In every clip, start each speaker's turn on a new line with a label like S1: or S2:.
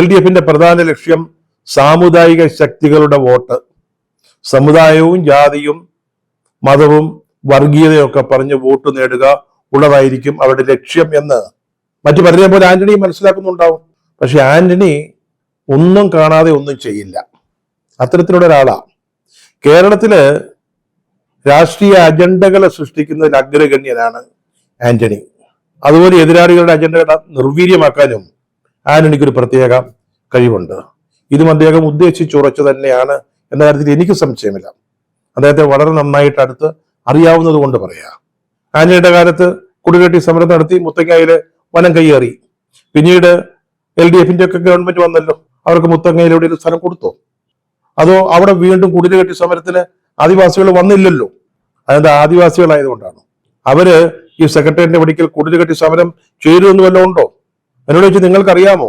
S1: LDFിന്റെ പ്രധാന ലക്ഷ്യം സാമുദായിക ശക്തികളുടെ വോട്ട്, സമുദായവും ജാതിയും മതവും വർഗീയതയൊക്കെ പറഞ്ഞ് വോട്ട് നേടുക ഉള്ളതായിരിക്കും അവരുടെ ലക്ഷ്യം എന്ന് മറ്റു പലരെയും പോലെ ആന്റണി മനസ്സിലാക്കുന്നുണ്ടാവും. പക്ഷെ ആന്റണി ഒന്നും കാണാതെ ഒന്നും ചെയ്യില്ല. അത്തരത്തിലുള്ള ഒരാളാണ്. കേരളത്തില് രാഷ്ട്രീയ അജണ്ടകളെ സൃഷ്ടിക്കുന്നതിൽ അഗ്രഗണ്യനാണ് ആന്റണി. അതുപോലെ എതിരാളികളുടെ അജണ്ടകളെ നിർവീര്യമാക്കാനും ആന്റണിക്ക് ഒരു പ്രത്യേക കഴിവുണ്ട്. ഇതും അദ്ദേഹം ഉദ്ദേശിച്ചുറച്ചു തന്നെയാണ് എന്ന കാര്യത്തിൽ എനിക്ക് സംശയമില്ല. അദ്ദേഹത്തെ വളരെ നന്നായിട്ട് അടുത്ത് അറിയാവുന്നത് കൊണ്ട് പറയാം. ആന്റണിയുടെ കാലത്ത് കുടികെട്ടി സമരം നടത്തി മുത്തങ്ങയിലെ വനം കയ്യേറി. പിന്നീട് LDFിന്റെ ഒക്കെ ഗവൺമെന്റ് വന്നല്ലോ, അവർക്ക് മുത്തങ്ങയിലൂടെ ഒരു സ്ഥലം കൊടുത്തോ? അതോ അവിടെ വീണ്ടും കുടിലുകെട്ടി സമരത്തിന് ആദിവാസികൾ വന്നില്ലല്ലോ? അതെന്താ? ആദിവാസികളായതുകൊണ്ടാണ്. അവര് ഈ സെക്രട്ടേറിയറ്റിന്റെ പടിക്കൽ കുടിലുകെട്ടി സമരം ചേരുമെന്ന് വല്ലതും ഉണ്ടോ? എന്നോട് ചോദിച്ചാൽ നിങ്ങൾക്കറിയാമോ,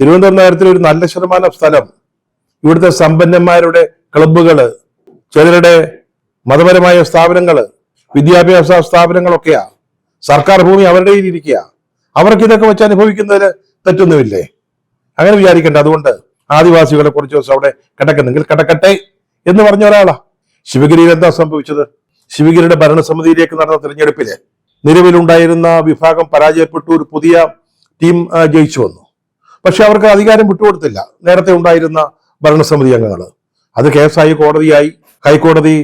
S1: തിരുവനന്തപുരം നഗരത്തിൽ ഒരു നല്ല ശതമാനം സ്ഥലം ഇവിടുത്തെ സമ്പന്നന്മാരുടെ ക്ലബ്ബുകള്, ചിലരുടെ മതപരമായ സ്ഥാപനങ്ങള്, വിദ്യാഭ്യാസ സ്ഥാപനങ്ങളൊക്കെയാ. സർക്കാർ ഭൂമി അവരുടെ കയ്യിൽ ഇരിക്കുക. അവർക്ക് ഇതൊക്കെ വെച്ച് അനുഭവിക്കുന്നതിന് തെറ്റൊന്നുമില്ലേ? അങ്ങനെ വിചാരിക്കണ്ട. അതുകൊണ്ട് ആദിവാസികളെ കുറച്ച് ദിവസം അവിടെ കിടക്കുന്നെങ്കിൽ കിടക്കട്ടെ എന്ന് പറഞ്ഞ ഒരാളാ. ശിവഗിരിയിൽ എന്താ സംഭവിച്ചത്? ശിവഗിരിയുടെ ഭരണസമിതിയിലേക്ക് നടന്ന തിരഞ്ഞെടുപ്പില് നിലവിലുണ്ടായിരുന്ന വിഭാഗം പരാജയപ്പെട്ടു, ഒരു പുതിയ ടീം ജയിച്ചു വന്നു. പക്ഷെ അവർക്ക് അധികാരം വിട്ടുകൊടുത്തില്ല നേരത്തെ ഉണ്ടായിരുന്ന ഭരണസമിതി അംഗങ്ങൾ. അത് കേസായി, കോടതിയായി. ഹൈക്കോടതി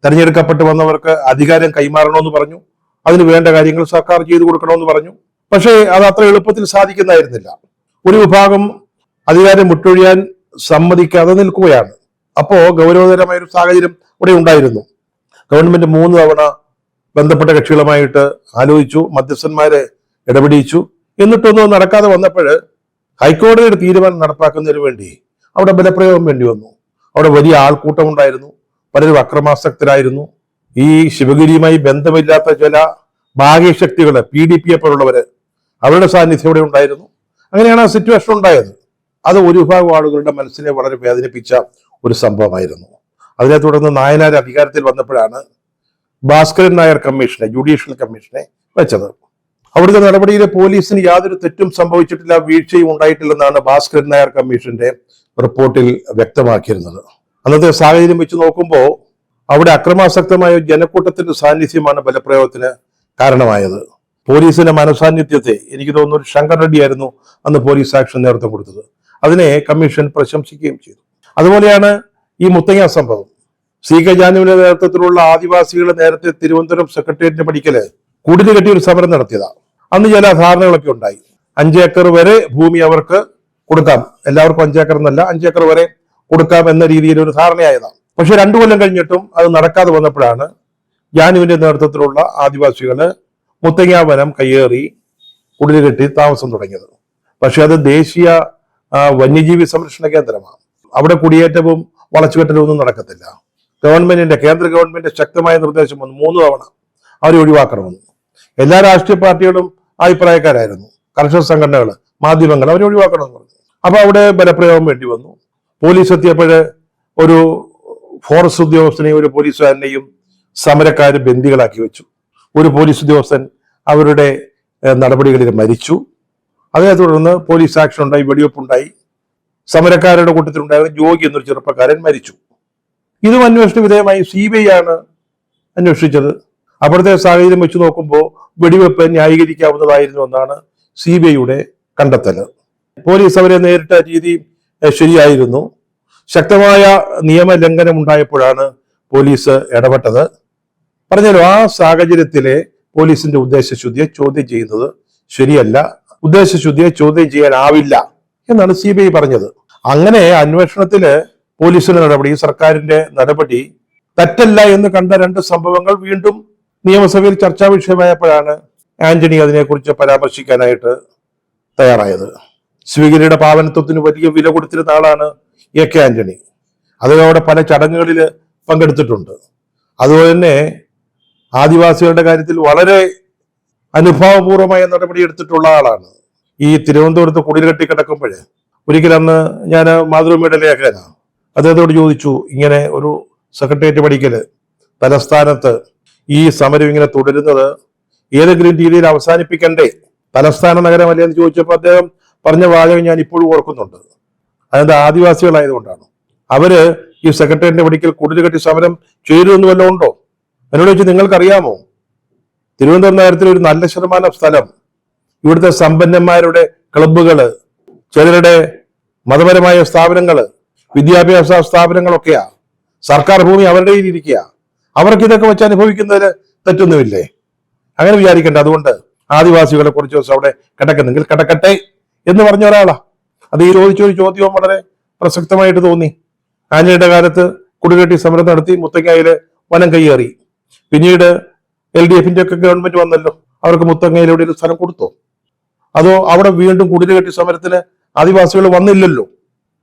S1: തെരഞ്ഞെടുക്കപ്പെട്ട് വന്നവർക്ക് അധികാരം കൈമാറണമെന്ന് പറഞ്ഞു. അതിന് വേണ്ട കാര്യങ്ങൾ സർക്കാർ ചെയ്തു കൊടുക്കണമെന്ന് പറഞ്ഞു. പക്ഷേ അത് അത്ര എളുപ്പത്തിൽ സാധിക്കുന്നതായിരുന്നില്ല. ഒരു വിഭാഗം അധികാരം വിട്ടൊഴിയാൻ സമ്മതിക്കാതെ നിൽക്കുകയാണ്. അപ്പോ ഗൗരവതരമായ ഒരു സാഹചര്യം ഇവിടെ ഉണ്ടായിരുന്നു. ഗവൺമെന്റ് 3 തവണ ബന്ധപ്പെട്ട കക്ഷികളുമായിട്ട് ആലോചിച്ചു, മധ്യസ്ഥന്മാരെ ഇടപെടിച്ചു. എന്നിട്ടൊന്നും നടക്കാതെ വന്നപ്പോൾ ഹൈക്കോടതിയുടെ തീരുമാനം നടപ്പാക്കുന്നതിന് വേണ്ടി അവിടെ ബലപ്രയോഗം വേണ്ടി വന്നു. അവിടെ വലിയ ആൾക്കൂട്ടം ഉണ്ടായിരുന്നു. പലരും അക്രമാസക്തരായിരുന്നു. ഈ ശിവഗിരിയുമായി ബന്ധമില്ലാത്ത ചില ഭാഗ്യശക്തികള്, PDP പോലുള്ളവര്, അവരുടെ സാന്നിധ്യം ഇവിടെ ഉണ്ടായിരുന്നു. അങ്ങനെയാണ് ആ സിറ്റുവേഷൻ ഉണ്ടായത്. അത് ഒരു വിഭാഗം ആളുകളുടെ മനസ്സിനെ വളരെ വേദനിപ്പിച്ച ഒരു സംഭവമായിരുന്നു. അതിനെ തുടർന്ന് നായനാർ അധികാരത്തിൽ വന്നപ്പോഴാണ് ഭാസ്കരൻ നായർ കമ്മീഷനെ, ജുഡീഷ്യൽ കമ്മീഷനെ വെച്ചത്. അവിടുത്തെ നടപടിയിൽ പോലീസിന് യാതൊരു തെറ്റും സംഭവിച്ചിട്ടില്ല, വീഴ്ചയും ഉണ്ടായിട്ടില്ലെന്നാണ് ഭാസ്കരൻ നായർ കമ്മീഷന്റെ റിപ്പോർട്ടിൽ വ്യക്തമാക്കിയിരുന്നത്. അന്നത്തെ സാഹചര്യം വെച്ച് നോക്കുമ്പോൾ അവിടെ അക്രമാസക്തമായ ജനക്കൂട്ടത്തിന്റെ സാന്നിധ്യമാണ് ബലപ്രയോഗത്തിന് കാരണമായത്. പോലീസിന്റെ മനസാന്നിധ്യത്തെ എനിക്ക് തോന്നുന്നു ശങ്കർ റെഡ്ഡി ആയിരുന്നു അന്ന് പോലീസ് ആക്ഷൻ നേതൃത്വം കൊടുത്തത്. അതിനെ കമ്മീഷൻ പ്രശംസിക്കുകയും ചെയ്തു. അതുപോലെയാണ് ഈ മുത്തങ്ങ സംഭവം. CK ജാനുവിന്റെ നേതൃത്വത്തിലുള്ള ആദിവാസികൾ നേരത്തെ തിരുവനന്തപുരം സെക്രട്ടേറിയറ്റിന്റെ പടിക്കല് കുടില് കെട്ടി ഒരു സമരം നടത്തിയതാണ്. അന്ന് ചില ധാരണകളൊക്കെ ഉണ്ടായി. 5 ഏക്കർ വരെ ഭൂമി അവർക്ക് കൊടുക്കാം, എല്ലാവർക്കും 5 ഏക്കർ എന്നല്ല, 5 ഏക്കർ വരെ കൊടുക്കാം എന്ന രീതിയിൽ ഒരു ധാരണയായതാണ്. പക്ഷെ 2 കൊല്ലം കഴിഞ്ഞിട്ടും അത് നടക്കാതെ വന്നപ്പോഴാണ് ജാനുവിന്റെ നേതൃത്വത്തിലുള്ള ആദിവാസികള് മുത്തങ്ങ വനം കയ്യേറി കുടില് കെട്ടി താമസം തുടങ്ങിയത്. പക്ഷെ അത് ദേശീയ വന്യജീവി സംരക്ഷണ കേന്ദ്രമാണ്. അവിടെ കുടിയേറ്റവും വളച്ചുകെട്ടലും ഒന്നും നടക്കത്തില്ല. കേന്ദ്ര ഗവൺമെന്റ് ശക്തമായ നിർദ്ദേശം വന്നു, 3 തവണ അവരെ ഒഴിവാക്കണമെന്ന്. എല്ലാ രാഷ്ട്രീയ പാർട്ടികളും അഭിപ്രായക്കാരായിരുന്നു. കർഷക സംഘടനകൾ, മാധ്യമങ്ങൾ അവരെ ഒഴിവാക്കണമെന്ന് പറഞ്ഞു. അപ്പൊ അവിടെ ബലപ്രയോഗം വേണ്ടി വന്നു. പോലീസ് എത്തിയപ്പോഴ് ഒരു ഫോറസ്റ്റ് ഉദ്യോഗസ്ഥനെയും ഒരു പോലീസുകാരനെയും സമരക്കാര് ബന്ദികളാക്കി വെച്ചു. ഒരു പോലീസ് ഉദ്യോഗസ്ഥൻ അവരുടെ നടപടികളിൽ മരിച്ചു. അതേ തുടർന്ന് പോലീസ് ആക്ഷൻ ഉണ്ടായി, വെടിവെപ്പുണ്ടായി. സമരക്കാരുടെ കൂട്ടത്തിലുണ്ടായിരുന്ന ജോഗി എന്നൊരു ചെറുപ്പക്കാരൻ മരിച്ചു. ഇതും അന്വേഷണ വിധേയമായി CBI ആണ് അന്വേഷിച്ചത്. അപ്പോഴത്തെ സാഹചര്യം വെച്ച് നോക്കുമ്പോൾ വെടിവെപ്പ് ന്യായീകരിക്കാവുന്നതായിരുന്നു എന്നാണ് CBIയുടെ കണ്ടെത്തൽ. പോലീസ് അവരെ നേരിട്ട രീതി ശരിയായിരുന്നു. ശക്തമായ നിയമലംഘനം ഉണ്ടായപ്പോഴാണ് പോലീസ് ഇടപെട്ടത്. പറഞ്ഞാലോ, ആ സാഹചര്യത്തിലെ പോലീസിന്റെ ഉദ്ദേശശുദ്ധിയെ ചോദ്യം ചെയ്യുന്നത് ശരിയല്ല, ഉദ്ദേശശുദ്ധിയെ ചോദ്യം ചെയ്യാനാവില്ല എന്നാണ് CBI പറഞ്ഞത്. അങ്ങനെ അന്വേഷണത്തില് പോലീസിന്റെ നടപടി, സർക്കാരിന്റെ നടപടി തെറ്റല്ല എന്ന് കണ്ട 2 സംഭവങ്ങൾ വീണ്ടും നിയമസഭയിൽ ചർച്ചാ വിഷയമായപ്പോഴാണ് ആന്റണി അതിനെക്കുറിച്ച് പരാമർശിക്കാനായിട്ട് തയ്യാറായത്. ശിവഗിരിയുടെ പാവനത്വത്തിന് വലിയ വില കൊടുത്തിരുന്ന ആളാണ് AK ആന്റണി. അതോടെ പല ചടങ്ങുകളിൽ പങ്കെടുത്തിട്ടുണ്ട്. അതുപോലെ തന്നെ ആദിവാസികളുടെ കാര്യത്തിൽ വളരെ അനുഭാവപൂർവമായ നടപടി എടുത്തിട്ടുള്ള ആളാണ്. ഈ തിരുവനന്തപുരത്ത് കുടിൽ കെട്ടി കിടക്കുമ്പോഴേ ഒരിക്കലന്ന് ഞാൻ മാതൃഭൂമിയുടെ ലേഖകനാണ്, അദ്ദേഹത്തോട് ചോദിച്ചു, ഇങ്ങനെ ഒരു സെക്രട്ടേറിയറ്റ് പടിക്കല് തലസ്ഥാനത്ത് ഈ സമരം ഇങ്ങനെ തുടരുന്നത് ഏതെങ്കിലും രീതിയിൽ അവസാനിപ്പിക്കണ്ടേ, തലസ്ഥാന നഗരമല്ലേ എന്ന് ചോദിച്ചപ്പോൾ അദ്ദേഹം പറഞ്ഞ വാചകം ഞാൻ ഇപ്പോഴും ഓർക്കുന്നുണ്ട്. അതായത് ആദിവാസികളായതുകൊണ്ടാണ്. അവര് ഈ സെക്രട്ടേറിയറ്റിന്റെ പടിക്കൽ കുടിൽ കെട്ടി സമരം ചേരുമെന്ന് വല്ലതും ഉണ്ടോ? എന്നോട് വെച്ച് നിങ്ങൾക്കറിയാമോ, തിരുവനന്തപുരം നഗരത്തിലെ ഒരു നല്ല ശതമാനം സ്ഥലം ഇവിടുത്തെ സമ്പന്നന്മാരുടെ ക്ലബ്ബുകള്, ചിലരുടെ മതപരമായ സ്ഥാപനങ്ങള്, വിദ്യാഭ്യാസ സ്ഥാപനങ്ങളൊക്കെയാ. സർക്കാർ ഭൂമി അവരുടെ കയ്യിൽ ഇരിക്കുക. അവർക്ക് ഇതൊക്കെ വെച്ച് അനുഭവിക്കുന്നതിന് തെറ്റൊന്നുമില്ലേ? അങ്ങനെ വിചാരിക്കേണ്ട. അതുകൊണ്ട് ആദിവാസികളെ കുറച്ച് ദിവസം അവിടെ കിടക്കുന്നെങ്കിൽ കിടക്കട്ടെ എന്ന് പറഞ്ഞ ഒരാളാ. അത് ഈ ചോദിച്ചൊരു ചോദ്യവും വളരെ പ്രസക്തമായിട്ട് തോന്നി. ആന്റണിയുടെ കാലത്ത് കുടികെട്ടി സമരം നടത്തി മുത്തങ്ങയില് വനം കയ്യേറി. പിന്നീട് LDFന്റെ ഒക്കെ ഗവൺമെന്റ് വന്നല്ലോ, അവർക്ക് മുത്തങ്ങയിലൂടെ ഒരു സ്ഥലം കൊടുത്തോ? അതോ അവിടെ വീണ്ടും കുടിലുകെട്ടി സമരത്തിന് ആദിവാസികൾ വന്നില്ലല്ലോ?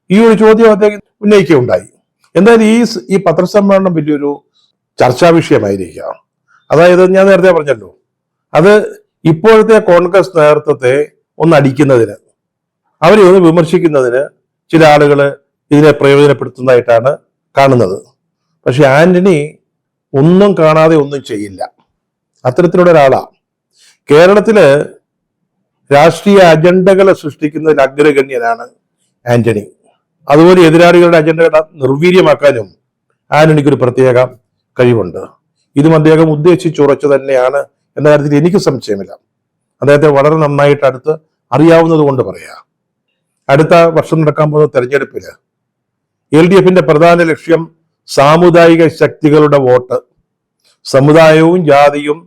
S1: ഈ ഒരു ചോദ്യം അദ്ദേഹം ഉന്നയിക്കുകയുണ്ടായി. എന്തായാലും ഈ പത്രസമ്മേളനം വലിയൊരു ചർച്ചാ വിഷയമായിരിക്കുക. അതായത് ഞാൻ നേരത്തെ പറഞ്ഞല്ലോ, അത് ഇപ്പോഴത്തെ കോൺഗ്രസ് നേതൃത്വത്തെ ഒന്ന് അടിക്കുന്നതിന്, അവരെ ഒന്ന് വിമർശിക്കുന്നതിന് ചില ആളുകൾ ഇതിനെ പ്രയോജനപ്പെടുത്തുന്നതായിട്ടാണ് കാണുന്നത്. പക്ഷെ ആന്റണി ഒന്നും കാണാതെ ഒന്നും ചെയ്യില്ല. അത്തരത്തിലുള്ള ഒരാളാണ്. കേരളത്തില് രാഷ്ട്രീയ അജണ്ടകളെ സൃഷ്ടിക്കുന്നതിൽ അഗ്രഗണ്യനാണ് ആന്റണി. അതുപോലെ എതിരാളികളുടെ അജണ്ടകളെ നിർവീര്യമാക്കാനും ആന്റണിക്കൊരു പ്രത്യേക കഴിവുണ്ട്. ഇതും അദ്ദേഹം ഉദ്ദേശിച്ചുറച്ചു തന്നെയാണ് എന്ന കാര്യത്തിൽ എനിക്ക് സംശയമില്ല. അദ്ദേഹത്തെ വളരെ നന്നായിട്ട് അടുത്ത് അറിയാവുന്നത് കൊണ്ട് പറയാം. അടുത്ത വർഷം നടക്കാൻ പോകുന്ന തെരഞ്ഞെടുപ്പില് LDFന്റെ പ്രധാന ലക്ഷ്യം സാമുദായിക ശക്തികളുടെ വോട്ട്, സമുദായവും ജാതിയും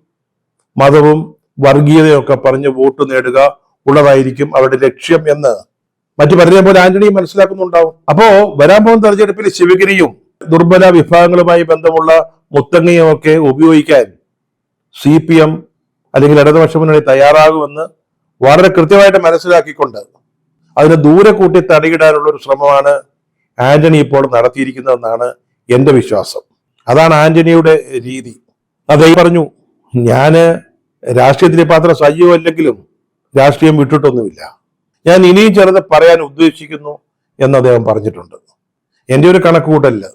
S1: മതവും വർഗീയതയൊക്കെ പറഞ്ഞ് വോട്ട് നേടുക ഉള്ളതായിരിക്കും അവരുടെ ലക്ഷ്യം എന്ന് മറ്റു പലരെ പോലെ ആന്റണിയും മനസ്സിലാക്കുന്നുണ്ടാവും. അപ്പോ വരാൻ പോകുന്ന തെരഞ്ഞെടുപ്പിൽ ശിവഗിരിയും ദുർബല വിഭാഗങ്ങളുമായി ബന്ധമുള്ള മുത്തങ്ങയും ഒക്കെ ഉപയോഗിക്കാൻ CPM അല്ലെങ്കിൽ ഇടതുപക്ഷ മുന്നണി തയ്യാറാകുമെന്ന് വളരെ കൃത്യമായിട്ട് മനസ്സിലാക്കിക്കൊണ്ട് അതിനെ ദൂരെ കൂട്ടി തടയിടാനുള്ള ഒരു ശ്രമമാണ് ആന്റണി ഇപ്പോൾ നടത്തിയിരിക്കുന്നതെന്നാണ് എന്റെ വിശ്വാസം. അതാണ് ആന്റണിയുടെ രീതി. അദ്ദേഹം പറഞ്ഞു, ഞാന് രാഷ്ട്രീയത്തിൽ പാത്ര സജീവമല്ലെങ്കിലും രാഷ്ട്രീയം വിട്ടിട്ടൊന്നുമില്ല, ഞാൻ ഇനിയും ചിലത് പറയാൻ ഉദ്ദേശിക്കുന്നു എന്ന് അദ്ദേഹം പറഞ്ഞിട്ടുണ്ട്. എൻ്റെ ഒരു കണക്കുകൂട്ടലില്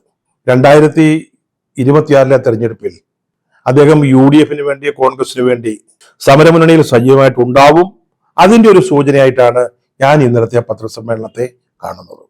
S1: 2026 തെരഞ്ഞെടുപ്പിൽ അദ്ദേഹം UDFന് വേണ്ടി, കോൺഗ്രസിന് വേണ്ടി സമരമുന്നണിയിൽ സജീവമായിട്ടുണ്ടാവും. അതിന്റെ ഒരു സൂചനയായിട്ടാണ് ഞാൻ ഇന്നലത്തെ പത്രസമ്മേളനത്തെ കാണുന്നത്.